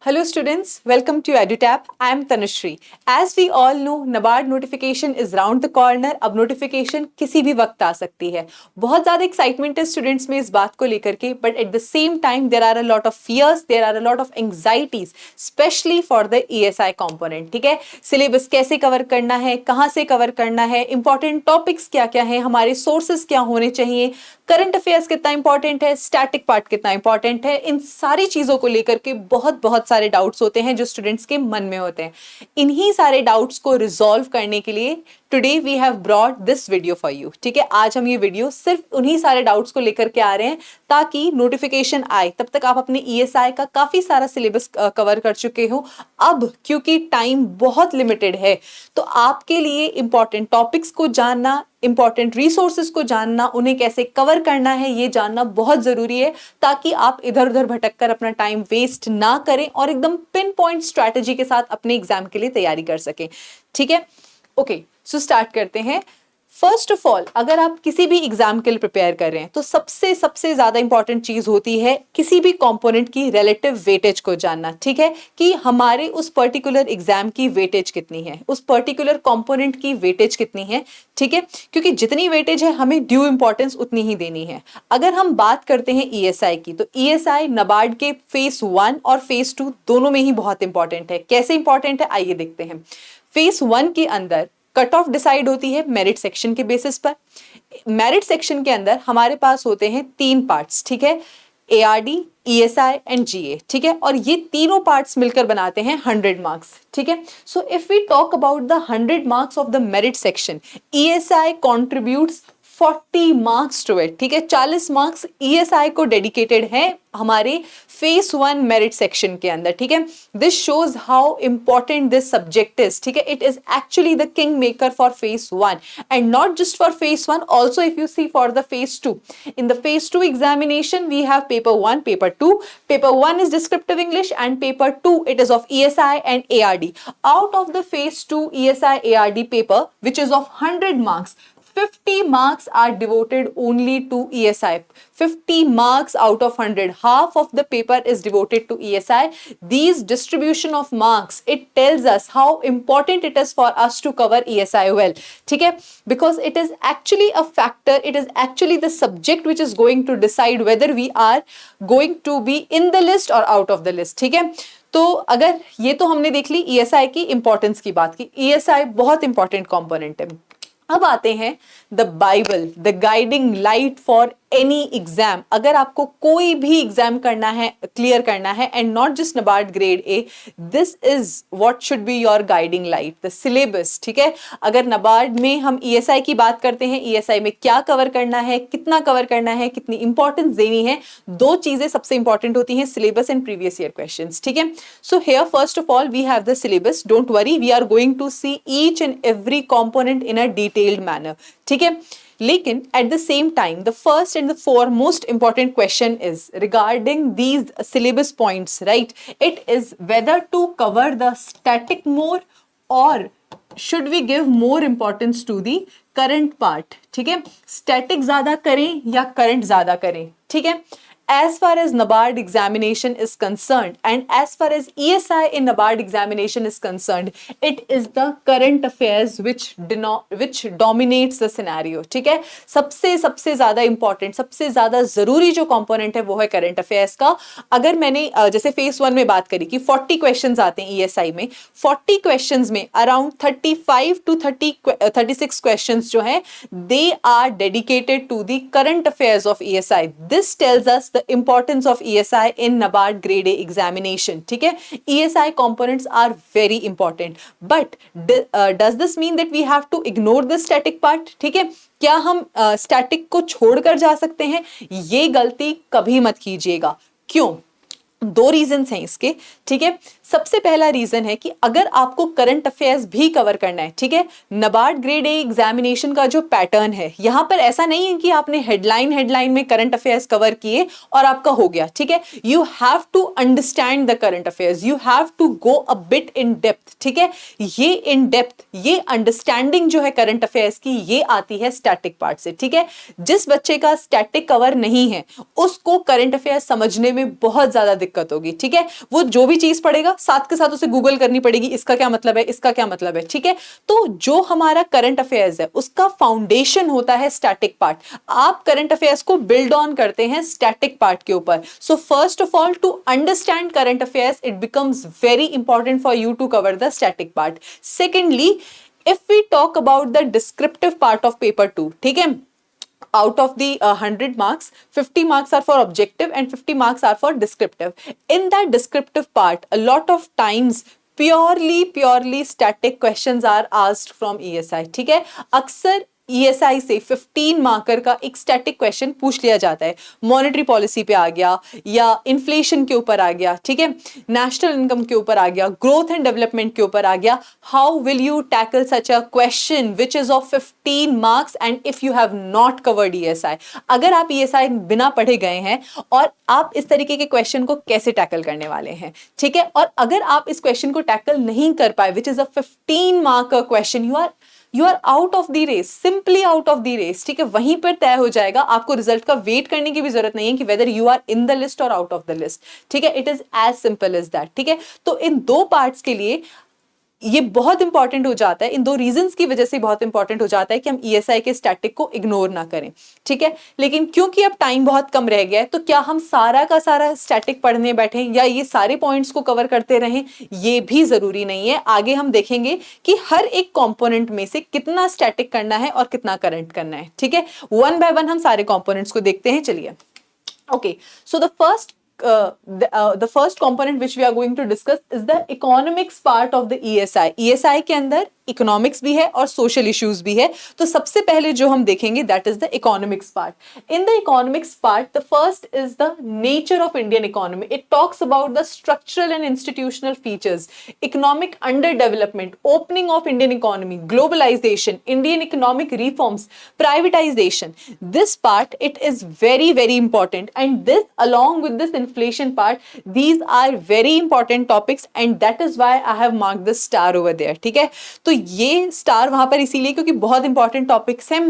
Hello students, welcome to EduTap. I am Tanushree. As we all know, NABARD notification is round the corner. अब notification किसी भी वक्त आ सकती है. बहुत ज़्यादा excitement है students में इस बात को लेकर के, but at the same time there are a lot of fears, there are a lot of anxieties, especially for the ESI component. ठीक है, syllabus कैसे cover करना है, कहाँ से cover करना है, important topics क्या क्या हैं, हमारे sources क्या होने चाहिए, करंट अफेयर्स कितना इंपॉर्टेंट है, स्टैटिक पार्ट कितना इंपॉर्टेंट है, इन सारी चीजों को लेकर के बहुत सारे डाउट्स होते हैं जो स्टूडेंट्स के मन में होते हैं. इन्हीं सारे डाउट्स को रिजॉल्व करने के लिए today we have brought this video for you. ठीक है, आज हम ये वीडियो सिर्फ उन्हीं सारे डाउट्स को लेकर के आ रहे हैं ताकि नोटिफिकेशन आए तब तक आप अपने ईएसआई का काफी सारा सिलेबस कवर कर चुके हो. अब क्योंकि टाइम बहुत लिमिटेड है तो आपके लिए इंपॉर्टेंट टॉपिक्स को जानना, इंपॉर्टेंट रिसोर्सेज को जानना, उन्हें कैसे कवर करना है ये जानना बहुत जरूरी है ताकि आप इधर उधर भटक कर अपना टाइम वेस्ट ना करें और एकदम पिन पॉइंट स्ट्रैटेजी के साथ अपने एग्जाम के लिए तैयारी कर सकें. ठीक है, ओके, सो स्टार्ट करते हैं. फर्स्ट ऑफ ऑल, अगर आप किसी भी एग्जाम के लिए प्रिपेयर कर रहे हैं तो सबसे ज्यादा इंपॉर्टेंट चीज होती है किसी भी कंपोनेंट की रिलेटिव वेटेज को जानना. ठीक है, कि हमारे उस पर्टिकुलर एग्जाम की वेटेज कितनी है, उस पर्टिकुलर कंपोनेंट की वेटेज कितनी है. ठीक है, क्योंकि जितनी वेटेज है हमें ड्यू इंपॉर्टेंस उतनी ही देनी है. अगर हम बात करते हैं ईएसआई की तो ईएसआई नाबार्ड के फेज 1 और फेज 2 दोनों में ही बहुत इंपॉर्टेंट है. कैसे इंपॉर्टेंट है आइए देखते हैं. फेज 1 के अंदर कट ऑफ डिसाइड होती है मेरिट सेक्शन के बेसिस पर. मेरिट सेक्शन के अंदर हमारे पास होते हैं 3 पार्ट्स. ठीक है, एआरडी, ईएसआई एंड जीए. ठीक है, और ये तीनों पार्ट्स मिलकर बनाते हैं 100 मार्क्स. ठीक है, so if we talk about the 100 marks of the merit section, ESI contributes 40 marks to it. ठीक है, 40 मार्क्स ईएसआई को डेडिकेटेड है हमारे फेज 1 मेरिट सेक्शन के अंदर. ठीक है, this shows how important this subject is. ठीक है, it is actually the king maker for phase 1 and not just for phase 1, also if you see for the phase 2. In the phase 2 examination we have paper 1, paper 2. Paper 1 is descriptive English and paper 2 it is of ESI and ARD. Out of the phase 2 ESI ARD paper, which is of 100 marks, 50 marks are devoted only to ESI. 50 marks out of 100, half of the paper is devoted to ESI. These distribution of marks, it tells us how important it is for us to cover ESI well. ठीक है, because it is actually a factor, it is actually the subject which is going to decide whether we are going to be in the list or out of the list. ठीक है, तो अगर ये तो हमने देख ली ESI की importance की बात की. ESI बहुत इंपॉर्टेंट कंपोनेंट है. अब आते हैं the Bible, the guiding light for any exam. अगर आपको कोई भी एग्जाम करना है, क्लियर करना है and not just NABARD grade A, this is what should be your guiding light, the syllabus. ठीक है, अगर नाबार्ड में हम ईएसआई की बात करते हैं, ईएसआई में क्या कवर करना है, कितना कवर करना है, कितनी इंपॉर्टेंस देनी है, दो चीजें सबसे इंपॉर्टेंट होती हैं, syllabus and previous year questions. ठीक है, so here first of all we have the syllabus. Don't worry, we are going to see each and every component in a detailed manner. ठीक है, लेकिन at the same time the first and the foremost important question is regarding these syllabus points, right? It is whether to cover the static more or should we give more importance to the current part. ठीक है, static ज्यादा करें या current ज्यादा करें. ठीक है, as far as NABARD examination is concerned and as far as ESI in NABARD examination is concerned, it is the current affairs which dominates the scenario. ठीक है, सबसे ज्यादा इंपॉर्टेंट, सबसे ज्यादा जरूरी जो कंपोनेंट है वो है करंट अफेयर्स का. अगर मैंने जैसे फेज 1 में बात करी कि 40 क्वेश्चंस आते हैं ESI में, 40 क्वेश्चंस में अराउंड 35 to 36 क्वेश्चंस जो हैं they are dedicated to the current affairs of ESI. This tells us the importance of ESI in NABARD grade A examination. ठीक है, ESI components are very important, but does this mean that we have to ignore the static part? ठीक है, क्या हम static को छोड़कर जा सकते हैं? ये गलती कभी मत कीजिएगा. क्यों? 2 रीजंस हैं इसके. ठीक है, सबसे पहला रीजन है कि अगर आपको करंट अफेयर्स भी कवर करना है, ठीक है, नाबार्ड ग्रेड ए एग्जामिनेशन का जो पैटर्न है, यहां पर ऐसा नहीं है कि आपने हेडलाइन में करंट अफेयर्स कवर किए और आपका हो गया. ठीक है, you have to understand the current affairs, you have to go a bit in depth. ठीक है, ये इन डेप्थ, ये अंडरस्टैंडिंग जो है करंट अफेयर्स की, ये आती है स्टैटिक पार्ट से. ठीक है, जिस बच्चे का स्टैटिक कवर नहीं है उसको करंट अफेयर्स समझने में बहुत ज्यादा दिक्कत होगी, ठीक है। वो जो भी चीज पढ़ेगा साथ के साथ उसे गूगल करनी पड़ेगी, इसका क्या मतलब है, इसका क्या मतलब है, ठीक है। तो जो हमारा करंट अफेयर्स है उसका फाउंडेशन होता है स्टैटिक पार्ट। आप करंट अफेयर्स को बिल्ड ऑन करते हैं स्टैटिक पार्ट के ऊपर। So first of all, to understand current affairs it becomes very important for you to cover the static part. Secondly, if we talk about the descriptive part of paper 2, ठीक है, out of the 100 marks, 50 marks are for objective and 50 marks are for descriptive. In that descriptive part, a lot of times purely static questions are asked from ESI, ठीक है। अक्सर ESI से 15 marker का एक static question पूछ लिया जाता है। मॉनेटरी पॉलिसी पे आ गया, या इन्फ्लेशन के ऊपर आ गया, ठीक है, नेशनल इनकम के ऊपर आ गया, ग्रोथ एंड डेवलपमेंट के ऊपर आ गया। How will you tackle such a question which is of 15 marks and if you have not covered ESI? अगर आप ESI बिना पढ़े गए हैं और आप इस तरीके के क्वेश्चन को कैसे टैकल करने वाले हैं, ठीक है। और अगर आप इस क्वेश्चन को टैकल नहीं कर पाए which is a 15 mark question, you are out of the race, simply out of the race, ठीक है। वहीं पर तय हो जाएगा, आपको रिजल्ट का वेट करने की भी जरूरत नहीं है कि whether you are in the list और आउट ऑफ द लिस्ट, ठीक है। It is as simple as that, ठीक है। तो इन दो पार्ट्स के लिए ये बहुत इंपॉर्टेंट हो जाता है, इन दो रीजंस की वजह से बहुत इंपॉर्टेंट हो जाता है कि हम ESI के स्टैटिक को इग्नोर ना करें, ठीक है। लेकिन क्योंकि अब टाइम बहुत कम रह गया है, तो क्या हम सारा का सारा स्टैटिक पढ़ने बैठे या ये सारे पॉइंट्स को कवर करते रहें, ये भी जरूरी नहीं है। आगे हम देखेंगे कि हर एक कंपोनेंट में से कितना स्टैटिक करना है और कितना करंट करना है, ठीक है। वन बाय वन हम सारे कंपोनेंट्स को देखते हैं, चलिए। Okay, so the first component which we are going to discuss is the economics part of the ESI. ESI के अंदर इकोनॉमिक्स भी है और सोशल इश्यूज भी है। तो सबसे पहले जो हम देखेंगे that is the economics part. In the economics part, the first is the nature of Indian economy. It talks about the structural and institutional features, economic under development, opening of Indian economy, globalisation, Indian economic reforms, privatisation. This part it is very important, and this along with this inflation part, these are very important topics and that is why I have marked the star over there, ठीक है। तो ये star वहां पर इसीलिए क्योंकि बहुत important topics हैं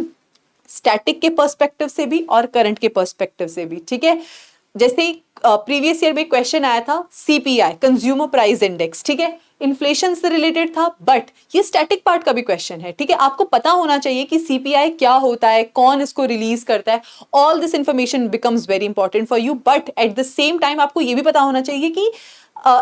स्टैटिक के पर्सपेक्टिव से भी और करंट के पर्सपेक्टिव से भी, ठीक है। जैसे प्रीवियस ईयर में क्वेश्चन आया था CPI, कंज्यूमर प्राइस इंडेक्स, ठीक है, इन्फ्लेशन से रिलेटेड था, बट ये स्टैटिक पार्ट का भी क्वेश्चन है, ठीक है। आपको पता होना चाहिए कि CPI क्या होता है, कौन इसको रिलीज करता है। All this information becomes very important for you, but at the same time आपको ये भी पता होना चाहिए कि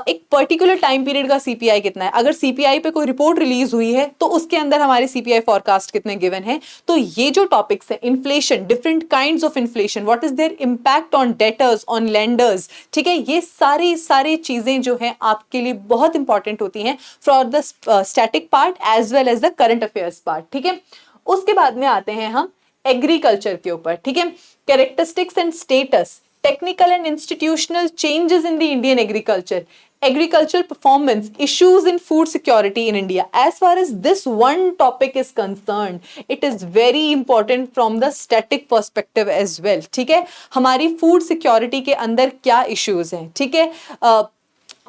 एक पर्टिकुलर टाइम पीरियड का CPI कितना है। अगर CPI पे कोई रिपोर्ट रिलीज हुई है तो उसके अंदर हमारे CPI फॉरकास्ट कितने गिवन हैं। तो ये जो टॉपिक्स है, inflation, different kinds of inflation, what is there impact on debtors, on lenders, ठीक है, ये सारी चीजें जो हैं आपके लिए बहुत इंपॉर्टेंट होती हैं for the static part as well as the current affairs part, ठीक है। उसके बाद में आते हैं हम एग्रीकल्चर के ऊपर, ठीक है। Characteristics and status, technical and institutional changes in the Indian agriculture, agricultural performance, issues in food security in India. As far as this one topic is concerned, it is very important from the static perspective as well, ठीक है। हमारी food security के अंदर क्या issues हैं, ठीक है,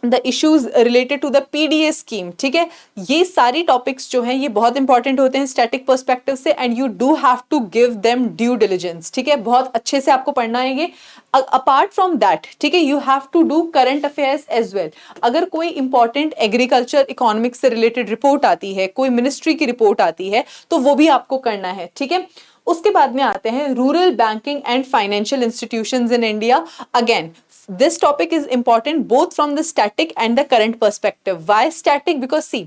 the issues related to the PDA scheme, ठीक है। ये सारी टॉपिक्स जो हैं ये बहुत इंपॉर्टेंट होते हैं स्टैटिक पर्सपेक्टिव से, and you do have to give them due diligence, ठीक है। बहुत अच्छे से आपको पढ़ना है ये। अपार्ट फ्रॉम दैट, ठीक है, you have to do current affairs as well. अगर कोई इंपॉर्टेंट एग्रीकल्चर इकोनॉमिक्स से रिलेटेड रिपोर्ट आती है, कोई मिनिस्ट्री की रिपोर्ट आती है, तो वो भी आपको करना है, ठीक है। उसके बाद में आते हैं rural banking and financial institutions in India. Again this topic is important both from the static and the current perspective. Why static? Because see,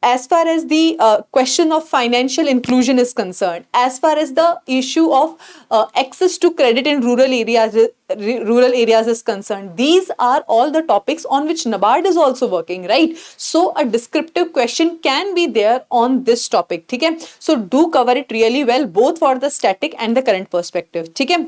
as far as the question of financial inclusion is concerned, as far as the issue of access to credit in rural areas is concerned, these are all the topics on which NABARD is also working, right? So a descriptive question can be there on this topic, ठीक है। So do cover it really well both for the static and the current perspective, ठीक है।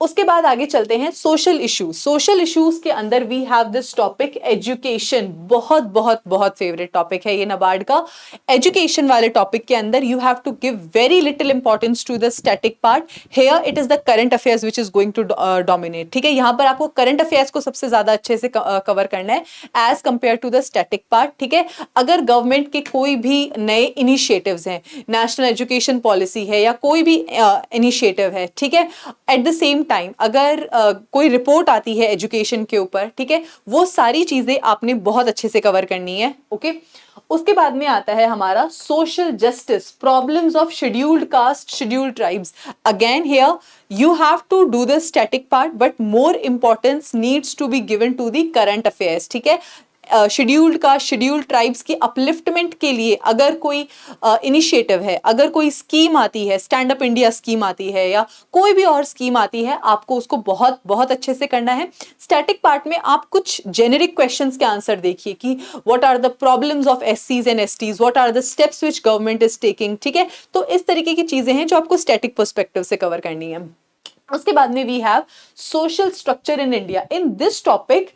उसके बाद आगे चलते हैं social issues. Social issues के अंदर we have this topic education. बहुत बहुत बहुत फेवरेट टॉपिक है ये NABARD का। एजुकेशन वाले टॉपिक के अंदर you have to give very little importance to the static part. Here it is the current affairs which is going to dominate, ठीक है। यहाँ पर आपको करंट अफेयर्स को सबसे ज्यादा अच्छे से कवर करना है as compare to the static part, ठीक है। अगर गवर्नमेंट के कोई भी नए इनिशिएटिव्स हैं, नेशनल एजुकेशन पॉलिसी है या कोई भी इनिशिएटिव है, ठीक है, एट द सेम टाइम अगर कोई रिपोर्ट आती है एजुकेशन के ऊपर, ठीक है, वो सारी चीजें आपने बहुत अच्छे से कवर करनी है। ओके, उसके बाद में आता है हमारा social justice, problems of scheduled caste, scheduled tribes. Again here you have to do the static part, but more importance needs to be given to the current affairs, ठीक है। शेड्यूल्ड का, शेड्यूल्ड ट्राइब्स की upliftment के लिए अगर कोई initiative है, अगर कोई स्कीम आती है, स्टैंड अप इंडिया स्कीम आती है या कोई भी और स्कीम आती है, आपको उसको बहुत बहुत अच्छे से करना है। स्टैटिक पार्ट में आप कुछ जेनेरिक क्वेश्चंस के आंसर देखिए कि what are the problems of एससीज and STs, what are the steps which government is taking, ठीक है। तो इस तरीके की चीजें हैं जो आपको स्टैटिक पर्सपेक्टिव से कवर करनी है। उसके बाद में we have social structure in India. In this topic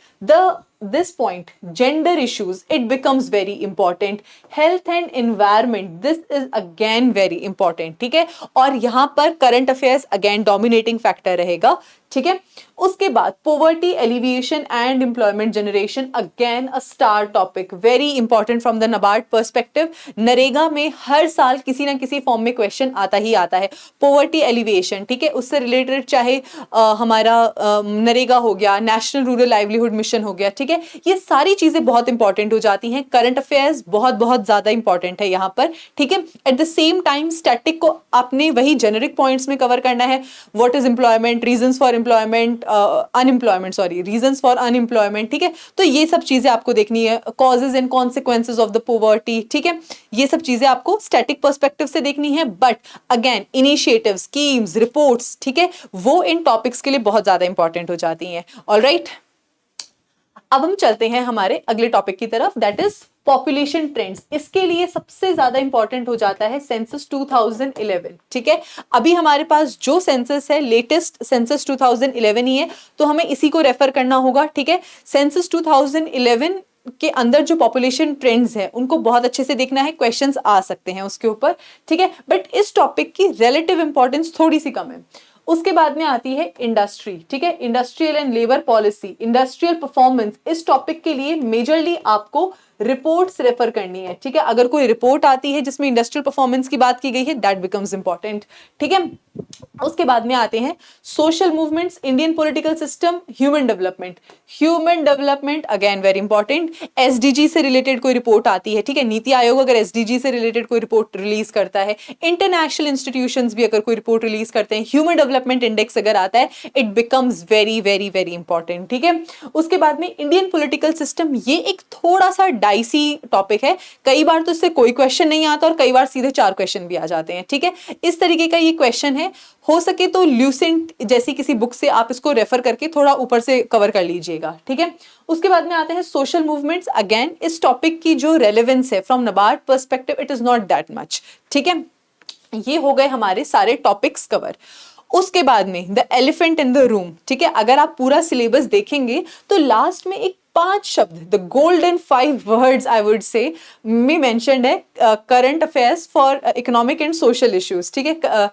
this point, gender issues, it becomes very important. Health and environment, this is again very important, ठीक है। और यहाँ पर current affairs again dominating factor रहेगा, ठीक है। उसके बाद poverty alleviation and employment generation, again a star topic, very important from the NABARD perspective. NREGA में हर साल किसी ना किसी फॉर्म में क्वेश्चन आता ही आता है। poverty alleviation, ठीक है, उससे रिलेटेड चाहे हमारा नरेगा हो गया, नेशनल रूरल लाइवलीहुड मिशन हो गया, ठीक है, ये सारी चीजें बहुत इंपॉर्टेंट हो जाती हैं। करंट अफेयर्स बहुत बहुत ज्यादा इंपॉर्टेंट है यहाँ पर, ठीक है। At the same time static को आपने वही जेनेरिक पॉइंट्स में कवर करना है। What is employment, reasons for employment, unemployment, sorry, reasons for unemployment, ठीक है। तो ये सब चीजें आपको देखनी है। Causes and consequences of the poverty, ठीक है, ये सब चीजें आपको स्टैटिक पर्सपेक्टिव से देखनी है। But again initiative, schemes, reports, ठीक है, वो इन टॉपिक्स के लिए बहुत ज्यादा इंपॉर्टेंट हो जाती हैं। ऑलराइट, अब हम चलते हैं हमारे अगले टॉपिक की तरफ, दैट इज पॉपुलेशन ट्रेंड्स। इसके लिए सबसे ज्यादा इंपॉर्टेंट हो जाता है सेंसस 2011, ठीक है। अभी हमारे पास जो सेंसस है, लेटेस्ट सेंसस 2011 ही है, तो हमें इसी को रेफर करना होगा, ठीक है। सेंसस 2011 के अंदर जो पॉपुलेशन ट्रेंड्स हैं उनको बहुत अच्छे से देखना है, क्वेश्चंस आ सकते हैं उसके ऊपर, ठीक है। बट इस टॉपिक की रिलेटिव इंपॉर्टेंस थोड़ी सी कम है। उसके बाद में आती है इंडस्ट्री, ठीक है, industrial and labour policy, industrial performance. इस टॉपिक के लिए मेजरली आपको रिपोर्ट्स रेफर करनी है, ठीक है। अगर कोई रिपोर्ट आती है जिसमें इंडस्ट्रियल परफॉर्मेंस की बात की गई है, दैट बिकम्स इंपॉर्टेंट, ठीक है। उसके बाद में आते हैं social movements, Indian political system, human development. Human development again very important. SDG से रिलेटेड कोई रिपोर्ट आती है, ठीक है, नीति आयोग अगर एसडीजी से रिलेटेड कोई रिपोर्ट रिलीज करता है, इंटरनेशनल इंस्टीट्यूशंस भी अगर कोई रिपोर्ट रिलीज करते हैं, ह्यूमन डेवलपमेंट इंडेक्स अगर आता है, it becomes very very very important, ठीक है। उसके बाद में इंडियन पॉलिटिकल सिस्टम, ये एक थोड़ा सा डाइसी टॉपिक है। कई बार तो इससे कोई क्वेश्चन नहीं आता और कई बार सीधे 4 क्वेश्चन भी आ जाते हैं, ठीक है। इस तरीके का ये क्वेश्चन है। हो सके तो ल्यूसेंट जैसी किसी बुक से आप इसको रेफर करके थोड़ा ऊपर से कवर कर लीजिएगा, ठीक है। उसके बाद में आते हैं सोशल मूवमेंट्स। अगेन इस टॉपिक की जो रेलेवेंस है from NABARD perspective, it is not that much, ठीक है। ये हो गए हमारे सारे टॉपिक्स कवर। उसके बाद में the elephant in the room, ठीक है, अगर आप पूरा सिलेबस देखेंगे तो लास्ट में एक 5 शब्द, the golden 5 words I would say, में मेंशन्ड है current affairs for economic and social issues, ठीक है।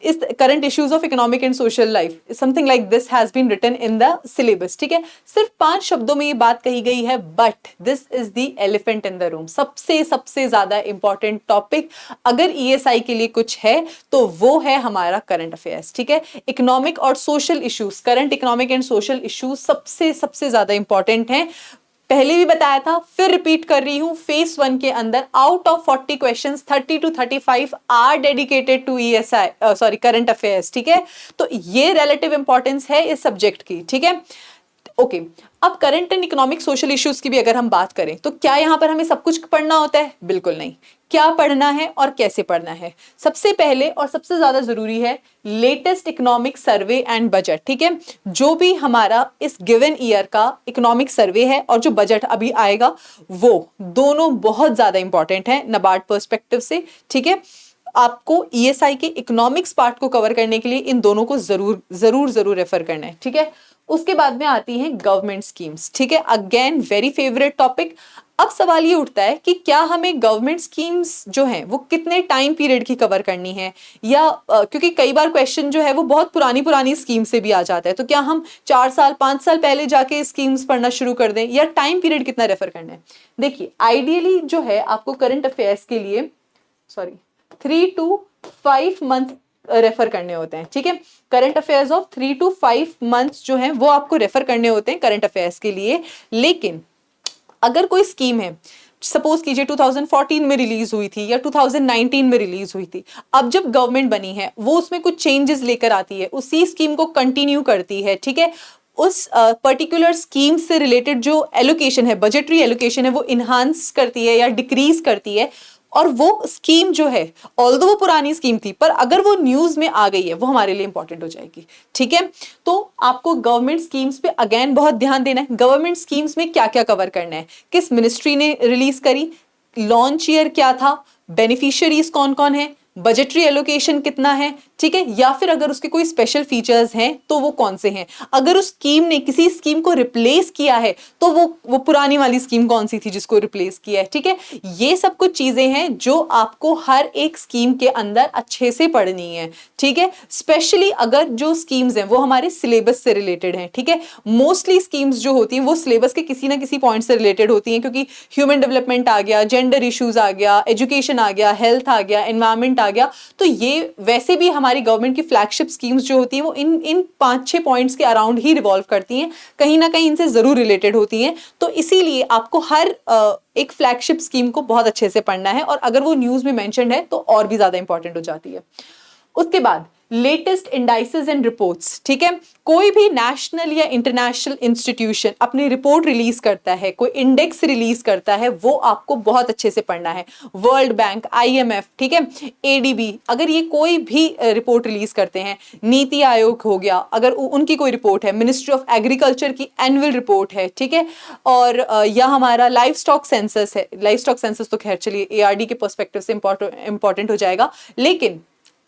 इस current issues of economic and social life, something like this has been written in the syllabus, ठीक है। सिर्फ 5 शब्दों में ये बात कही गई है, but this is the elephant in the room, सबसे सबसे ज्यादा इंपॉर्टेंट टॉपिक अगर ईएसआई के लिए कुछ है तो वो है हमारा करंट अफेयर्स, ठीक है। इकोनॉमिक और social issues, current economic and social issues सबसे सबसे ज्यादा इंपॉर्टेंट हैं। पहले भी बताया था, फिर रिपीट कर रही हूं, फेस 1 के अंदर out of 40 questions 30 to 35 are dedicated to ESI, sorry current affairs, ठीक है। तो ये रिलेटिव इंपॉर्टेंस है इस सब्जेक्ट की, ठीक है। ओके, अब current and economic social issues की भी अगर हम बात करें तो क्या यहाँ पर हमें सब कुछ पढ़ना होता है? बिल्कुल नहीं। क्या पढ़ना है और कैसे पढ़ना है? सबसे पहले और सबसे ज्यादा जरूरी है latest economic survey and budget, ठीक है। जो भी हमारा इस गिवन ईयर का इकोनॉमिक सर्वे है और जो बजट अभी आएगा, वो दोनों बहुत ज्यादा इंपॉर्टेंट है नबार्ड पर्सपेक्टिव से, ठीक है। आपको ईएसआई के इकोनॉमिक्स पार्ट को कवर करने के लिए इन दोनों को जरूर जरूर जरूर रेफर करना है, ठीक है। उसके बाद में आती हैं गवर्नमेंट स्कीम्स, ठीक है, अगेन वेरी फेवरेट टॉपिक। अब सवाल ये उठता है कि क्या हमें गवर्नमेंट स्कीम्स जो हैं वो कितने टाइम पीरियड की कवर करनी है, या क्योंकि कई बार क्वेश्चन जो है वो बहुत पुरानी पुरानी स्कीम से भी आ जाता है, तो क्या हम 4 साल 5 साल पहले जाके स्कीम्स पढ़ना शुरू कर दें, या टाइम पीरियड कितना रेफर करना है? देखिए, आइडियली जो है आपको करंट अफेयर्स के लिए 3 to 5 मंथ रेफर करने होते हैं, ठीक है। Current affairs of 3 to 5 months जो हैं वो आपको रेफर करने होते हैं करंट अफेयर्स के लिए। लेकिन अगर कोई स्कीम है, सपोज कीजिए 2014 में रिलीज हुई थी या 2019 में रिलीज हुई थी, अब जब गवर्नमेंट बनी है वो उसमें कुछ चेंजेस लेकर आती है, उसी स्कीम को कंटिन्यू करती है, ठीक है। उस पर्टिकुलर स्कीम से रिलेटेड जो एलोकेशन है, बजटरी एलोकेशन है, वो इनहांस करती है या डिक्रीज करती है। और वो स्कीम जो है, ऑल्दो वो पुरानी स्कीम थी, पर अगर वो न्यूज में आ गई है वो हमारे लिए इंपॉर्टेंट हो जाएगी, ठीक है। तो आपको गवर्नमेंट स्कीम्स पे अगेन बहुत ध्यान देना है। गवर्नमेंट स्कीम्स में क्या क्या कवर करना है, किस मिनिस्ट्री ने रिलीज करी, लॉन्च ईयर क्या था, बेनिफिशियरीज कौन कौन है, बजटरी एलोकेशन कितना है, ठीक है, या फिर अगर उसके कोई स्पेशल फीचर्स हैं तो वो कौन से हैं। अगर उस स्कीम ने किसी स्कीम को रिप्लेस किया है तो वो पुरानी वाली स्कीम कौन सी थी जिसको रिप्लेस किया है, ठीक है। ये सब कुछ चीजें हैं जो आपको हर एक स्कीम के अंदर अच्छे से पढ़नी है, ठीक है। स्पेशली अगर जो स्कीम्स हैं वो हमारे सिलेबस से रिलेटेड हैं, ठीक है। मोस्टली स्कीम्स जो होती हैं वो सिलेबस के किसी ना किसी पॉइंट से रिलेटेड होती हैं, क्योंकि ह्यूमन डेवलपमेंट आ गया, जेंडर इश्यूज आ गया, एजुकेशन आ गया, हेल्थ आ गया, एनवायरमेंट आ गया। तो ये वैसे भी हमारी गवर्नमेंट की फ्लैगशिप स्कीम्स जो होती हैं वो इन 5-6 पॉइंट्स के अराउंड ही रिवॉल्व करती हैं, कहीं ना कहीं इनसे जरूर रिलेटेड होती हैं। तो इसीलिए आपको हर एक फ्लैगशिप स्कीम को बहुत अच्छे से पढ़ना है, और अगर वो न्यूज में मेंशन्ड है तो और भी ज्यादा इंपॉर्टेंट हो जाती है। उसके बाद लेटेस्ट इंडाइसेस एंड रिपोर्ट्स, ठीक है। कोई भी नेशनल या इंटरनेशनल इंस्टीट्यूशन अपनी रिपोर्ट रिलीज करता है, कोई इंडेक्स रिलीज करता है, वो आपको बहुत अच्छे से पढ़ना है। वर्ल्ड बैंक, IMF, ठीक है, ADB, अगर ये कोई भी रिपोर्ट रिलीज करते हैं, नीति आयोग हो गया, अगर उनकी कोई रिपोर्ट है, मिनिस्ट्री ऑफ एग्रीकल्चर की एनुअल रिपोर्ट है, ठीक है, और या हमारा लाइफ स्टॉक सेंसस है। लाइफ स्टॉक सेंसस तो खैर चलिए ARD के पर्सपेक्टिव से इंपॉर्टेंट हो जाएगा, लेकिन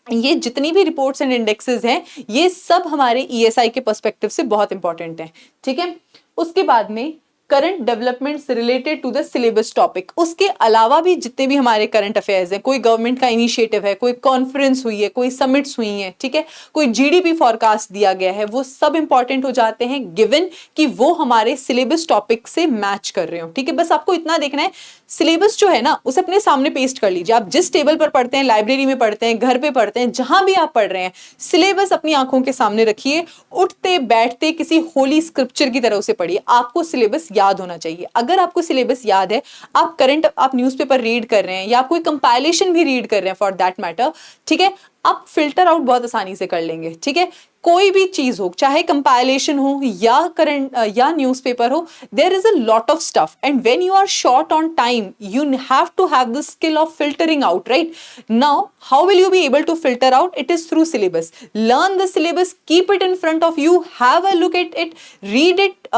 ये जितनी भी रिपोर्ट्स एंड इंडेक्सेस हैं ये सब हमारे ESI के पर्सपेक्टिव से बहुत इंपॉर्टेंट हैं, ठीक है। उसके बाद में current developments related to the syllabus topic, उसके अलावा भी जितने भी हमारे करंट अफेयर्स हैं, कोई गवर्नमेंट का इनिशिएटिव है, कोई कॉन्फ्रेंस हुई है, कोई समिट्स हुई हैं, ठीक है, कोई GDP फॉरकास्ट दिया गया है, वो सब इंपॉर्टेंट हो जाते हैं गिवन कि वो हमारे सिलेबस टॉपिक से मैच कर रहे हो, ठीक है। बस आपको इतना देखना है, सिलेबस जो है ना उसे अपने सामने पेस्ट कर लीजिए। आप जिस टेबल पर पढ़ते हैं, लाइब्रेरी में पढ़ते हैं, घर पे पढ़ते हैं, जहां भी आप पढ़ रहे हैं, सिलेबस अपनी आंखों के सामने रखिए, उठते बैठते किसी होली स्क्रिप्चर की तरह उसे पढ़िए। आपको सिलेबस याद होना चाहिए। अगर आपको सिलेबस याद है, आप न्यूज़पेपर रीड कर रहे हैं या आप कोई कंपाइलेशन भी रीड कर रहे हैं फॉर दैट मैटर, ठीक है, आप फिल्टर आउट बहुत आसानी से कर लेंगे, ठीक है। कोई भी चीज हो, चाहे कंपाइलेशन हो या करंट या न्यूज़पेपर हो, there is a lot of stuff and when you are short on time you have to have the skill of filtering out, right? Now how will you be able to filter out? It is through syllabus. Learn the syllabus, keep it in front of you, have a look at it, read it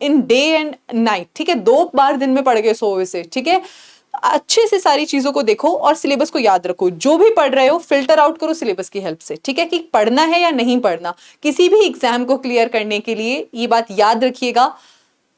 in day and night, ठीक है। 2 बार दिन में पढ़ के सो इसे, ठीक है। अच्छे से सारी चीजों को देखो और सिलेबस को याद रखो। जो भी पढ़ रहे हो फिल्टर आउट करो सिलेबस की हेल्प से, ठीक है, कि पढ़ना है या नहीं पढ़ना। किसी भी एग्जाम को क्लियर करने के लिए ये बात याद रखिएगा,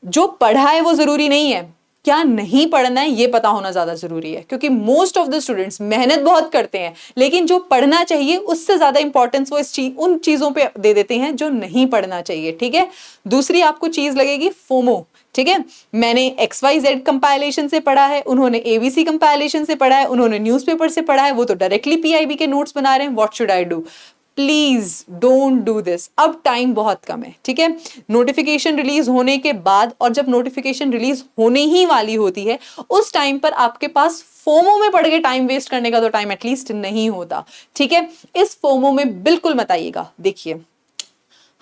जो पढ़ा है वो जरूरी नहीं है, क्या नहीं पढ़ना है ये पता होना ज्यादा जरूरी है। क्योंकि मोस्ट ऑफ द स्टूडेंट्स मेहनत बहुत करते हैं, लेकिन जो पढ़ना चाहिए उससे ज्यादा इंपॉर्टेंस वो उन चीजों पे दे देते हैं जो नहीं पढ़ना चाहिए, ठीक है। दूसरी आपको चीज लगेगी फोमो, ठीक है। मैंने XYZ कंपाइलेशन से पढ़ा है, उन्होंने ABC कंपाइलेशन से पढ़ा है, उन्होंने न्यूज़पेपर से पढ़ा है, वो तो डायरेक्टली PIB के नोट्स बना रहे हैं, what should I do? Please don't do this. अब टाइम बहुत कम है, ठीक है। नोटिफिकेशन रिलीज होने के बाद और जब नोटिफिकेशन रिलीज होने ही वाली होती है उस टाइम पर आपके पास फोमो में पढ़ के टाइम वेस्ट करने का तो टाइम एटलीस्ट नहीं होता, ठीक है। इस फोमो में बिल्कुल मत आइएगा। देखिए,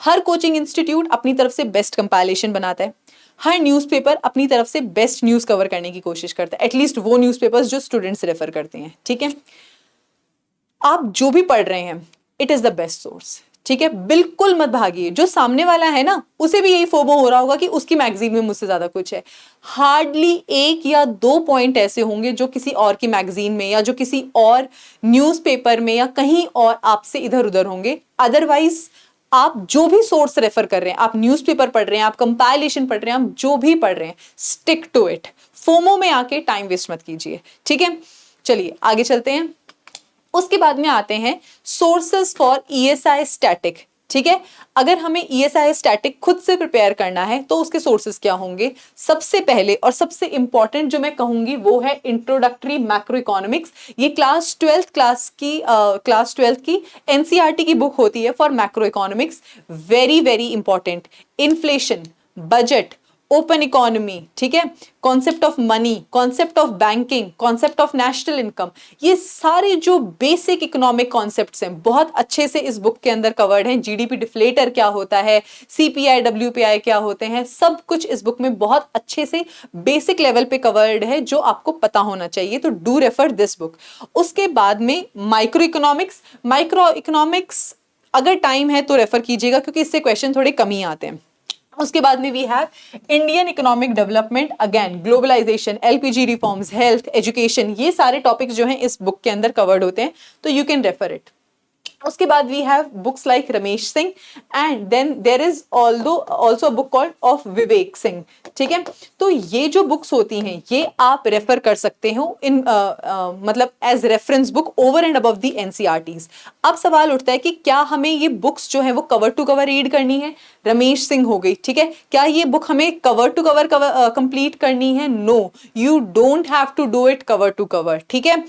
हर कोचिंग इंस्टीट्यूट अपनी तरफ से बेस्ट कंपाइलेशन बनाता है, हर न्यूज़पेपर अपनी तरफ से बेस्ट न्यूज कवर करने की कोशिश करता है, एटलीस्ट वो न्यूज़पेपर्स जो स्टूडेंट्स रेफर करते हैं, ठीक है। आप जो भी पढ़ रहे हैं it is the best source, ठीक है। बिल्कुल मत भागिए। जो सामने वाला है ना उसे भी यही फोमो हो रहा होगा कि उसकी मैगजीन में मुझसे ज्यादा कुछ है। हार्डली 1 या 2 पॉइंट ऐसे होंगे जो किसी और की मैगजीन में या जो किसी और न्यूज़पेपर में या कहीं और आपसे इधर उधर होंगे। अदरवाइज आप जो भी सोर्स रेफर कर रहे हैं, आप न्यूज़पेपर पढ़ रहे हैं, आप कंपाइलेशन पढ़ रहे हैं, आप जो भी पढ़ रहे हैं, स्टिक टू इट। फोमो में आके टाइम वेस्ट मत कीजिए, ठीक है। चलिए आगे चलते हैं। उसके बाद में आते हैं सोर्सेस फॉर ESI स्टैटिक। ठीक है। अगर हमें ESI स्टैटिक खुद से प्रिपेयर करना है तो उसके सोर्सेज क्या होंगे? सबसे पहले और सबसे इंपॉर्टेंट जो मैं कहूंगी वो है इंट्रोडक्टरी मैक्रो इकोनॉमिक्स। ये क्लास 12th की NCERT की बुक होती है for macro economics. Very very important. Inflation, budget, open economy, ठीक है, concept of money, concept of banking, concept of national income, ये सारे जो बेसिक इकोनॉमिक कॉन्सेप्ट्स हैं बहुत अच्छे से इस बुक के अंदर कवर्ड हैं। जीडीपी डिफ्लेटर क्या होता है, CPI WPI क्या होते हैं, सब कुछ इस बुक में बहुत अच्छे से बेसिक लेवल पे कवर्ड है जो आपको पता होना चाहिए। तो डू रेफर दिस बुक। उसके बाद में माइक्रो इकोनॉमिक्स अगर टाइम है तो रेफर कीजिएगा क्योंकि इससे क्वेश्चन थोड़े कम ही आते हैं। उसके बाद में we have Indian economic development, again globalization, LPG reforms, health, education, ये सारे टॉपिक्स जो हैं इस बुक के अंदर कवर्ड होते हैं, तो यू कैन रेफर इट। उसके बाद we have books like Ramesh Singh and then there is also book called of Vivek Singh, ठीक है। तो ये जो बुक्स होती हैं ये आप रेफर कर सकते हो इन मतलब as reference book over and above the NCERTs। अब सवाल उठता है कि क्या हमें ये बुक्स जो है वो कवर टू कवर रीड करनी है? रमेश सिंह हो गई, ठीक है, क्या ये बुक हमें कवर टू कवर कंप्लीट करनी है? No, you don't have to do it cover to cover, ठीक है।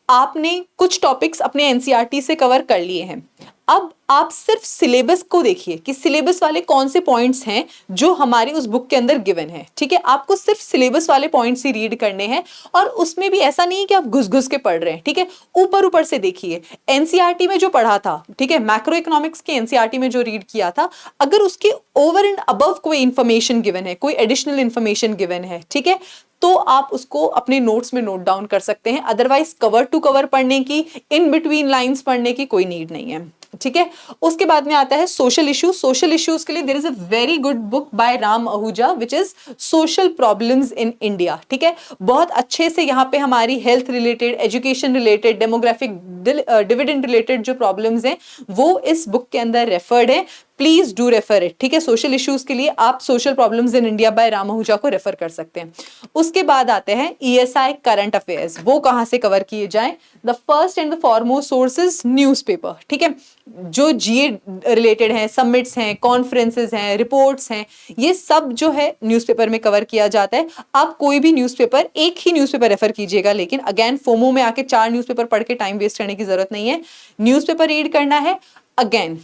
आपने कुछ टॉपिक्स अपने NCERT से कवर कर लिए हैं, अब आप सिर्फ सिलेबस को देखिए कि सिलेबस वाले कौन से पॉइंट्स हैं जो हमारी उस बुक के अंदर गिवन है, ठीक है। आपको सिर्फ सिलेबस वाले पॉइंट्स ही रीड करने हैं और उसमें भी ऐसा नहीं है कि आप घुस घुस के पढ़ रहे हैं, ठीक है। ऊपर ऊपर से देखिए, NCERT में जो पढ़ा था, ठीक है, मैक्रो इकोनॉमिक्स के NCERT में जो रीड किया था, अगर उसके ओवर एंड अबव कोई इंफॉर्मेशन गिवन है, कोई एडिशनल इंफॉर्मेशन गिवन है, ठीक है, तो आप उसको अपने नोट्स में नोट डाउन कर सकते हैं। अदरवाइज कवर टू कवर पढ़ने की, इन बिटवीन लाइंस पढ़ने की कोई नीड नहीं है, ठीक है। उसके बाद में आता है सोशल इश्यूज। सोशल इश्यूज के लिए there is a very good book by Ram Ahuja which is social problems in India, ठीक है। बहुत अच्छे से यहाँ पे हमारी health related, education related, demographic dividend related जो प्रॉब्लम्स हैं वो इस बुक के अंदर रेफर्ड है। प्लीज डू रेफर इट, ठीक है। सोशल इश्यूज के लिए आप social problems in India by Ram Ahuja को रेफर कर सकते हैं। उसके बाद आते हैं ESI करंट अफेयर्स। वो कहां से कवर किए जाएं? The first and the foremost source is newspaper, ठीक है। जो GA रिलेटेड हैं, समिट्स हैं, कॉन्फ्रेंसेस हैं, रिपोर्ट्स हैं, ये सब जो है न्यूज़पेपर में कवर किया जाता है। आप कोई भी न्यूज़पेपर, एक ही न्यूज़पेपर रेफर कीजिएगा, लेकिन अगेन फोमो में आके 4 न्यूज़पेपर पढ़ के टाइम वेस्ट करने की जरूरत नहीं है। न्यूज़पेपर रीड करना है। अगेन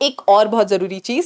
एक और बहुत जरूरी चीज,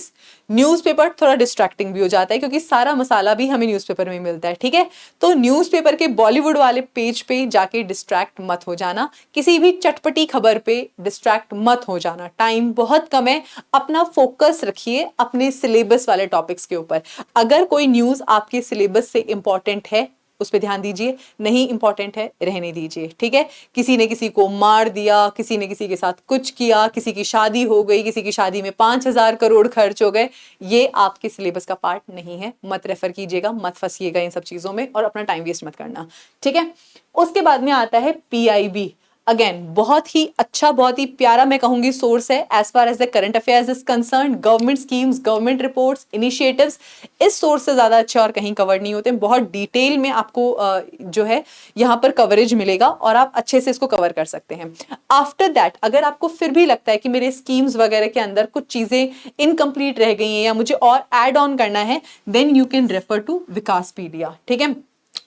न्यूज़पेपर थोड़ा डिस्ट्रैक्टिंग भी हो जाता है क्योंकि सारा मसाला भी हमें न्यूज़पेपर में मिलता है, ठीक है। तो न्यूज़पेपर के बॉलीवुड वाले पेज पे जाके डिस्ट्रैक्ट मत हो जाना, किसी भी चटपटी खबर पे डिस्ट्रैक्ट मत हो जाना। टाइम बहुत कम है, अपना फोकस रखिए अपने सिलेबस वाले टॉपिक्स के ऊपर। अगर कोई न्यूज़ आपके सिलेबस से इंपॉर्टेंट है उस पर ध्यान दीजिए, नहीं इंपॉर्टेंट है रहने दीजिए, ठीक है। किसी ने किसी को मार दिया, किसी ने किसी के साथ कुछ किया, किसी की शादी हो गई, किसी की शादी में 5,000 करोड़ खर्च हो गए, ये आपके सिलेबस का पार्ट नहीं है। मत रेफर कीजिएगा, मत फंसिएगा इन सब चीजों में और अपना टाइम वेस्ट मत करना, ठीक है। उसके बाद में आता है PIB। अगेन बहुत ही अच्छा, बहुत ही प्यारा मैं कहूंगी सोर्स है as far as the current affairs is concern. Government schemes, government reports, initiatives इस सोर्स से ज्यादा अच्छे और कहीं कवर नहीं होते। बहुत डिटेल में आपको जो है यहाँ पर कवरेज मिलेगा और आप अच्छे से इसको कवर कर सकते हैं। आफ्टर दैट अगर आपको फिर भी लगता है कि मेरे स्कीम्स वगैरह के अंदर कुछ चीजें इनकम्प्लीट रह गई हैं या मुझे और एड ऑन करना है, then you can refer to Vikaspedia, ठीक है।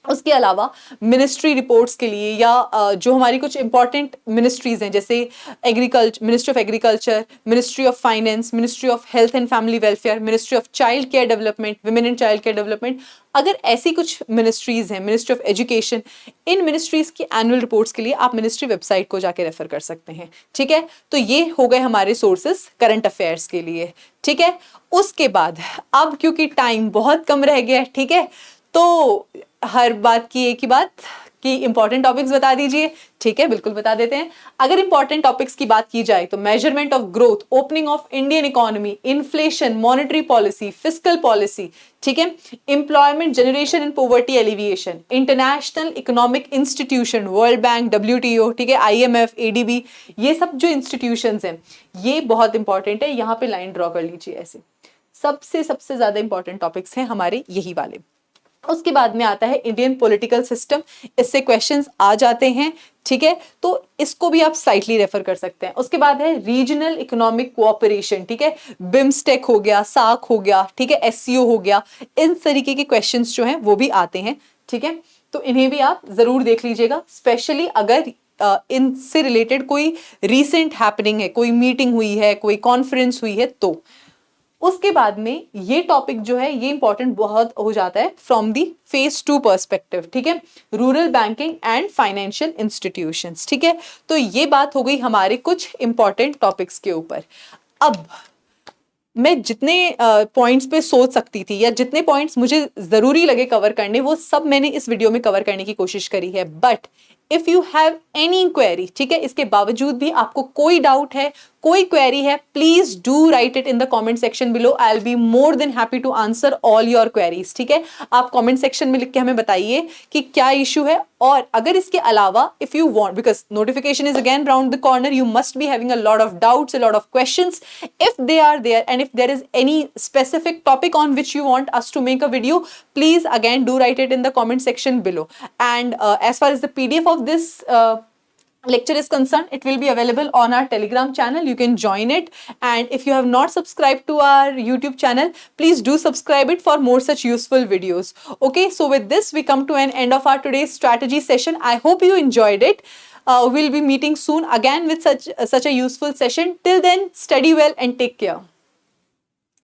उसके अलावा मिनिस्ट्री रिपोर्ट्स के लिए या जो हमारी कुछ इंपॉर्टेंट मिनिस्ट्रीज हैं जैसे ministry of agriculture, ministry of finance, ministry of health and family welfare, ministry of child care development, women and child care development, अगर ऐसी कुछ मिनिस्ट्रीज हैं, ministry of education, in ministries की एनुअल रिपोर्ट्स के लिए आप मिनिस्ट्री वेबसाइट को जाके रेफर कर सकते हैं, ठीक है। तो ये हो गए हमारे सोर्सेस करंट अफेयर्स के लिए, ठीक है। उसके बाद अब क्योंकि टाइम बहुत कम रह गया है, ठीक है, तो हर बात की एक ही बात कि इंपॉर्टेंट टॉपिक्स बता दीजिए, ठीक है, बिल्कुल बता देते हैं। अगर इंपॉर्टेंट टॉपिक्स की बात की जाए तो measurement of growth, opening of Indian economy, inflation, monetary policy, fiscal policy, ठीक है, employment generation and poverty alleviation, international economic institution, world bank, WTO, ठीक है, IMF, ADB, ये सब जो इंस्टीट्यूशंस हैं ये बहुत इंपॉर्टेंट है। यहाँ पे लाइन ड्रॉ कर लीजिए ऐसे, सबसे ज्यादा इंपॉर्टेंट टॉपिक्स हैं हमारे यही वाले। उसके बाद में आता है इंडियन पॉलिटिकल सिस्टम, इससे क्वेश्चंस आ जाते हैं, ठीक है, तो इसको भी आप स्लाइटली रेफर कर सकते हैं। उसके बाद है रीजनल इकोनॉमिक कोऑपरेशन, ठीक है, बिम्स्टेक हो गया, सार्क हो गया, ठीक है, एससीओ हो गया, इन तरीके के क्वेश्चंस जो हैं वो भी आते हैं, ठीक है, तो इन्हें भी आप जरूर देख लीजिएगा, स्पेशली अगर इनसे रिलेटेड कोई रीसेंट हैपनिंग है, कोई मीटिंग हुई है, कोई कॉन्फ्रेंस हुई है तो। उसके बाद में ये टॉपिक जो है ये इंपॉर्टेंट बहुत हो जाता है फ्रॉम दी फेज 2 पर्सपेक्टिव, ठीक है, rural banking and financial institutions, ठीक है, तो ये बात हो गई हमारे कुछ इंपॉर्टेंट टॉपिक्स के ऊपर। अब मैं जितने पॉइंट्स पे सोच सकती थी या जितने पॉइंट्स मुझे जरूरी लगे कवर करने, वो सब मैंने इस वीडियो में कवर करने की कोशिश करी है। But if you have any query, ठीक है, इसके बावजूद भी आपको कोई डाउट है, कोई क्वेरी है, please do write it in the comment section below. I will be more than happy to answer all your queries, ठीक है, आप कमेंट सेक्शन में लिख के हमें बताइए कि क्या इशू है। और अगर इसके अलावा if you want, because notification is again round the corner, you must be having a lot of doubts, a lot of questions, if they are there and if there is any specific topic on which you want us to make a video, please again do write it in the comment section below. And as far as the PDF of this lecture is concerned, it will be available on our Telegram channel. You can join it, and if you have not subscribed to our YouTube channel, please do subscribe it for more such useful videos. Okay, so with this we come to an end of our today's strategy session. I hope you enjoyed it. We'll be meeting soon again with such a useful session. Till then, study well and take care.